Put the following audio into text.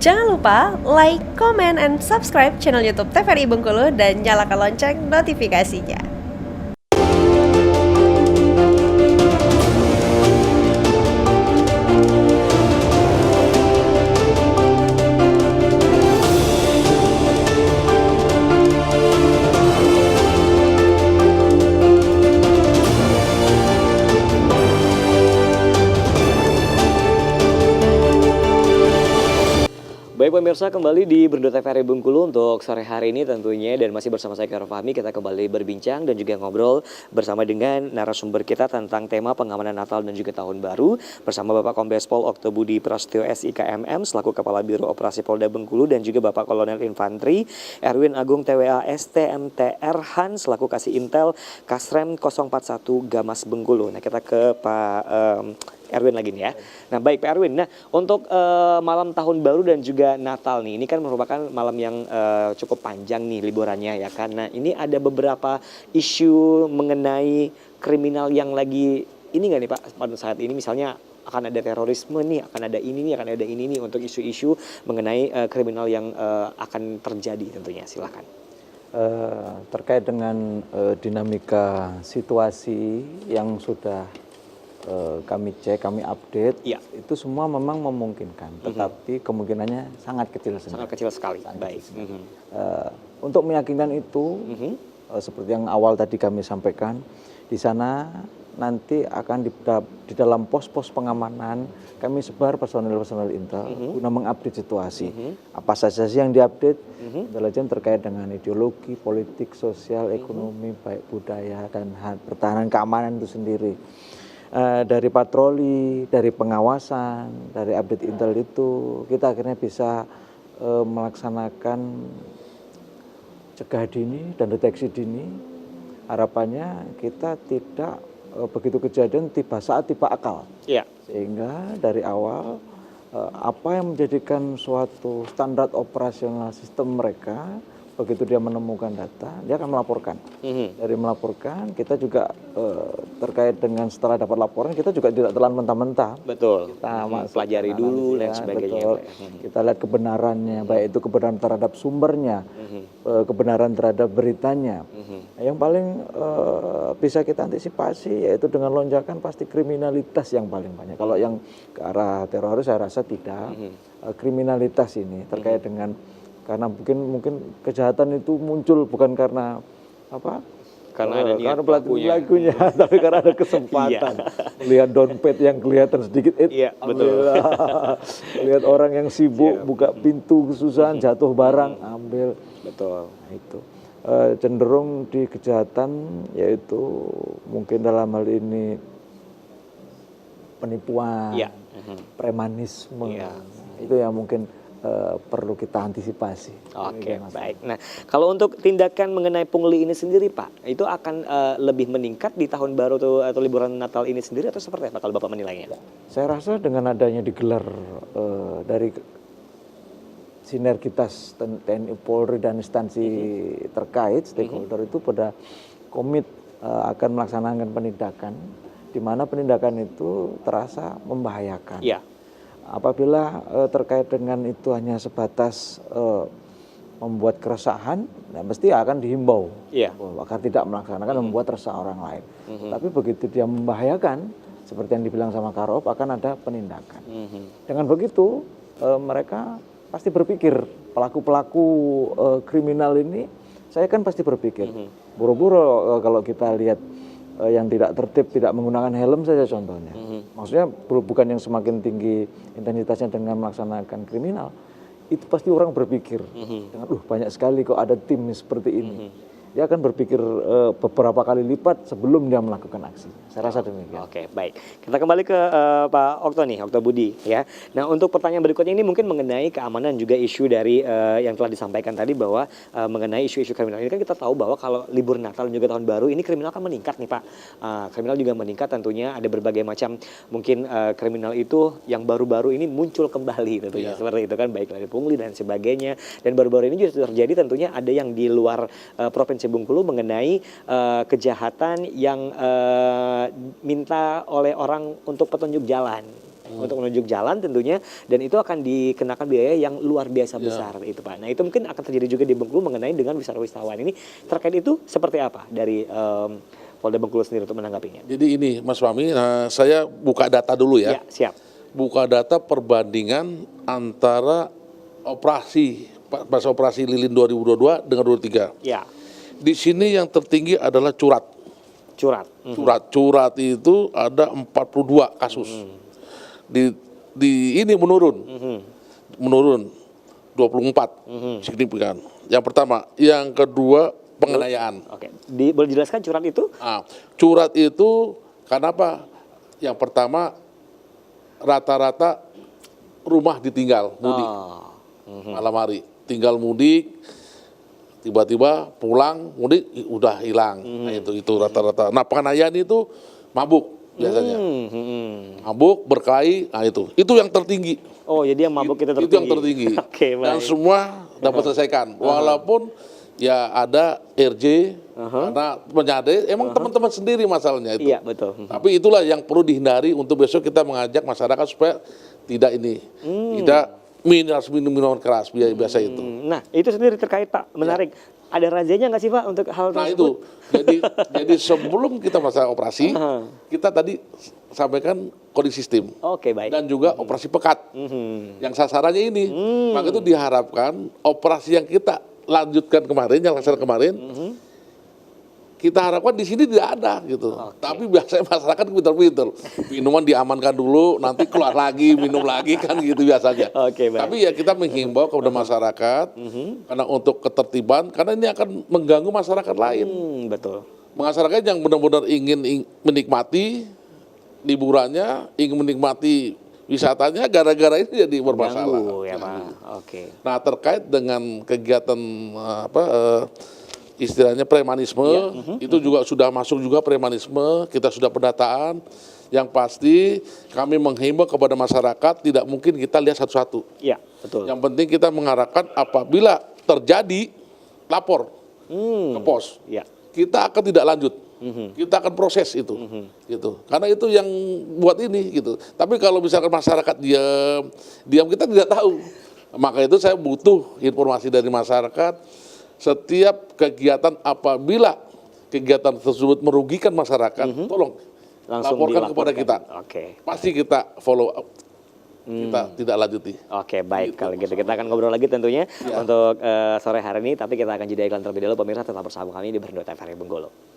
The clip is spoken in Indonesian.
Jangan lupa like, comment, and subscribe channel YouTube TVRI Bengkulu dan nyalakan lonceng notifikasinya. Baik pemirsa, kembali di Berndu TVRI Bengkulu untuk sore hari ini tentunya, dan masih bersama saya Khairul Fahmi. Kita kembali berbincang dan juga ngobrol bersama dengan narasumber kita tentang tema pengamanan Natal dan juga Tahun Baru bersama Bapak Kombes Pol Oktobudi Prasetyo SIKMM selaku Kepala Biro Operasi Polda Bengkulu, dan juga Bapak Kolonel Infantri Erwin Agung TWA STMTR Han selaku Kasih Intel Kasrem 041 Gamas Bengkulu. Nah, kita ke Pak Erwin lagi nih ya. Nah baik Pak Erwin, nah untuk malam Tahun Baru dan juga Natal nih, ini kan merupakan malam yang cukup panjang nih liburannya ya kan. Nah ini ada beberapa isu mengenai kriminal yang lagi ini nggak nih Pak pada saat ini, misalnya akan ada terorisme nih, akan ada ini nih, akan ada ini nih untuk isu-isu mengenai kriminal yang akan terjadi tentunya, silakan. Terkait dengan dinamika situasi yang sudah kami cek, kami update, ya. Itu semua memang memungkinkan, tetapi kemungkinannya sangat kecil sekali. Sangat kecil sekali. Baik. Untuk meyakinkan itu, seperti yang awal tadi kami sampaikan, di sana nanti akan di dalam pos-pos pengamanan kami sebar personel-personel intel guna mengupdate situasi. Apa saja sih yang diupdate? Intelijen terkait dengan ideologi, politik, sosial, ekonomi, baik budaya dan pertahanan keamanan itu sendiri. Dari patroli, dari pengawasan, dari update intel itu kita akhirnya bisa melaksanakan cegah dini dan deteksi dini. Harapannya kita tidak begitu kejadian saat tiba akal. Ya. Sehingga dari awal apa yang menjadikan suatu standar operasional sistem mereka, begitu dia menemukan data, dia akan melaporkan. Dari melaporkan, kita juga terkait dengan setelah dapat laporan, kita juga tidak telan mentah-mentah. Betul. Kita pelajari dulu dan sebagainya. Betul. Kita lihat kebenarannya, baik itu kebenaran terhadap sumbernya, kebenaran terhadap beritanya. Yang paling bisa kita antisipasi yaitu dengan lonjakan pasti kriminalitas yang paling banyak. Kalau yang ke arah teroris saya rasa tidak. Kriminalitas ini terkait dengan karena mungkin kejahatan itu muncul bukan karena apa? Karena ada pelakunya, tapi karena ada kesempatan. Lihat dompet yang kelihatan sedikit, betul. Lihat orang yang sibuk buka pintu kesusahan, jatuh barang, ambil. Betul. Nah, itu cenderung di kejahatan yaitu mungkin dalam hal ini penipuan, premanisme. Itu yang mungkin perlu kita antisipasi. Oke, baik. Nah, kalau untuk tindakan mengenai pungli ini sendiri, Pak, itu akan lebih meningkat di tahun baru atau liburan Natal ini sendiri atau seperti apa kalau Bapak menilainya? Saya rasa dengan adanya digelar dari sinergitas TNI, Polri dan instansi terkait stakeholder itu pada komit akan melaksanakan penindakan, di mana penindakan itu terasa membahayakan. Ya. Apabila terkait dengan itu hanya sebatas membuat keresahan, nah mesti akan dihimbau agar tidak melaksanakan, membuat resah orang lain. Tapi begitu dia membahayakan, seperti yang dibilang sama Karob, akan ada penindakan. Dengan begitu mereka pasti berpikir, pelaku-pelaku kriminal ini, saya kan pasti berpikir, buru-buru kalau kita lihat yang tidak tertib, tidak menggunakan helm saja contohnya. Maksudnya bukan yang semakin tinggi intensitasnya dengan melaksanakan kriminal, itu pasti orang berpikir dengan banyak sekali kok ada tim seperti ini. Dia akan berpikir beberapa kali lipat sebelum dia melakukan aksi. Saya rasa demikian. Oke, baik. Kita kembali ke Pak Okto nih, Oktobudi ya. Nah, untuk pertanyaan berikutnya ini mungkin mengenai keamanan juga isu dari yang telah disampaikan tadi bahwa mengenai isu-isu kriminal ini kan kita tahu bahwa kalau libur Natal dan juga Tahun Baru ini kriminal kan meningkat nih Pak. Kriminal juga meningkat tentunya, ada berbagai macam mungkin kriminal itu yang baru-baru ini muncul kembali tentunya. Seperti itu kan, baik dari pungli dan sebagainya. Dan baru-baru ini juga terjadi tentunya ada yang di luar provinsi Bengkulu mengenai kejahatan yang minta oleh orang untuk petunjuk jalan. untuk menunjuk jalan tentunya, dan itu akan dikenakan biaya yang luar biasa besar itu Pak. Nah itu mungkin akan terjadi juga di Bengkulu mengenai dengan wisatawan ini. Terkait itu seperti apa dari Polda Bengkulu sendiri untuk menanggapinya? Jadi ini Mas Fahmi, saya buka data dulu ya. Ya, siap. Buka data perbandingan antara masa operasi Lilin 2022 dengan 2023. Ya, Di sini yang tertinggi adalah curat. curat. Curat itu ada 42 kasus. Di ini menurun. Menurun 24 signifikan. Yang pertama, yang kedua penganiayaan. Oke, boleh jelaskan curat itu? Curat itu kenapa? Yang pertama rata-rata rumah ditinggal mudik. Malam hari tinggal mudik, tiba-tiba pulang mudik udah hilang. Nah, itu rata-rata. Nah, penganiayaan itu mabuk biasanya. Mabuk, berkelahi, nah itu yang tertinggi. Oh, jadi yang mabuk itu tertinggi. Itu yang tertinggi. Oke, Dan baik. semua dapat selesaikan. Walaupun ya ada RJ, karena penyadap, emang teman-teman sendiri masalahnya itu. Iya, betul. Tapi itulah yang perlu dihindari untuk besok kita mengajak masyarakat supaya tidak ini, tidak harus minum minuman keras biasa itu. Nah, itu sendiri terkait Pak, menarik. Ada razzianya nggak sih Pak untuk hal Nah tersebut? itu, jadi sebelum kita masa operasi, kita tadi sampaikan kondisi sistem. Oke, baik. Dan juga operasi pekat, yang sasarannya ini. Maka itu diharapkan operasi yang kita lanjutkan kemarin, yang laksanakan kemarin, kita harapkan di sini tidak ada gitu. Tapi biasanya masyarakat pintar-pintar. Minuman diamankan dulu, nanti keluar lagi, minum lagi kan gitu biasanya. Oke, baik. Tapi ya kita menghimbau kepada masyarakat, karena untuk ketertiban, karena ini akan mengganggu masyarakat lain. Betul. Masyarakat yang benar-benar ingin menikmati liburannya, ingin menikmati wisatanya, gara-gara ini jadi bermasalah. Ganggu ya Pak. Oke. Nah terkait dengan kegiatan istilahnya premanisme, itu juga sudah masuk juga premanisme, kita sudah pendataan. Yang pasti kami menghimbau kepada masyarakat tidak mungkin kita lihat satu-satu. Iya, betul. Yang penting kita mengharapkan apabila terjadi lapor ke pos, Iya. kita akan tidak lanjut. Kita akan proses itu, gitu. Karena itu yang buat ini, gitu. Tapi kalau misalkan masyarakat diam kita tidak tahu. Maka itu saya butuh informasi dari masyarakat. Setiap kegiatan apabila kegiatan tersebut merugikan masyarakat, tolong Langsung laporkan dilaporkan. kepada kita. Oke. Pasti kita follow up. Kita tidak lanjuti. Oke, baik. Kalau gitu kita akan ngobrol lagi tentunya untuk sore hari ini. Tapi kita akan jeda iklan terlebih dahulu. Pemirsa tetap bersama kami di Berndo TVRI Bengkulu.